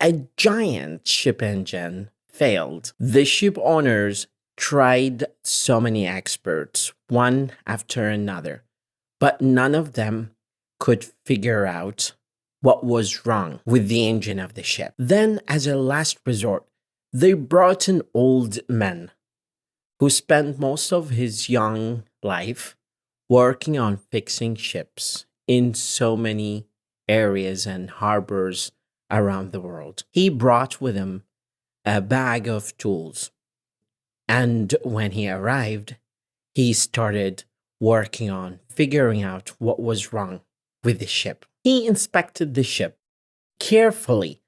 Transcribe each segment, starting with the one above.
A giant ship engine failed. The ship owners tried so many experts, one after another, but none of them could figure out what was wrong with the engine of the ship. Then, as a last resort, they brought an old man who spent most of his young life working on fixing ships in so many areas and harbors around the world. He brought with him a bag of tools. And when he arrived, he started working on figuring out what was wrong with the ship. He inspected the ship carefully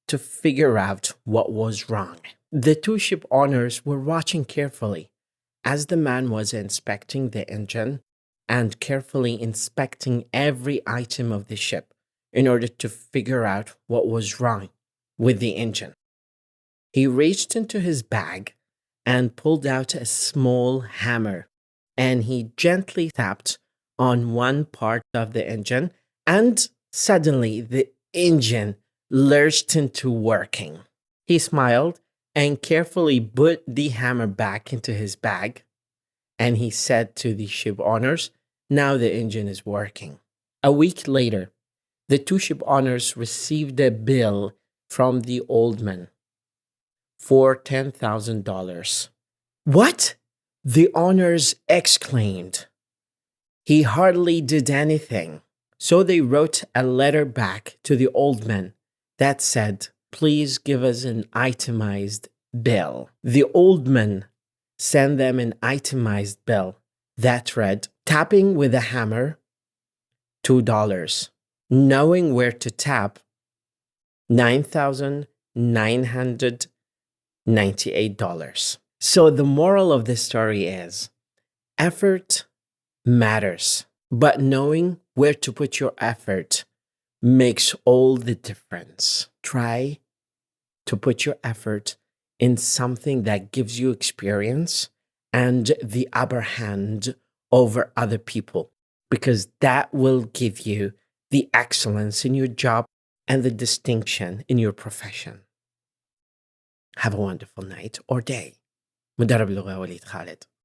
to figure out what was wrong. The two ship owners were watching carefully as the man was inspecting the engine and carefully inspecting every item of the ship in order to figure out what was wrong with the engine. He reached into his bag and pulled out a small hammer, and he gently tapped on one part of the engine, and suddenly the engine lurched into working. He smiled and carefully put the hammer back into his bag, and he said to the ship owners, "Now the engine is working." A week later, the two ship owners received a bill from the old man for $10,000. "What?" the owners exclaimed. "He hardly did anything." So they wrote a letter back to the old man that said, "Please give us an itemized bill." The old man sent them an itemized bill that read, "Tapping with a hammer, $2. Knowing where to tap, $9,998. So the moral of this story is effort matters, but knowing where to put your effort makes all the difference. Try to put your effort in something that gives you experience and the upper hand over other people, because that will give you the excellence in your job and the distinction in your profession. Have a wonderful night or day. مدرب لغة وليد خالد.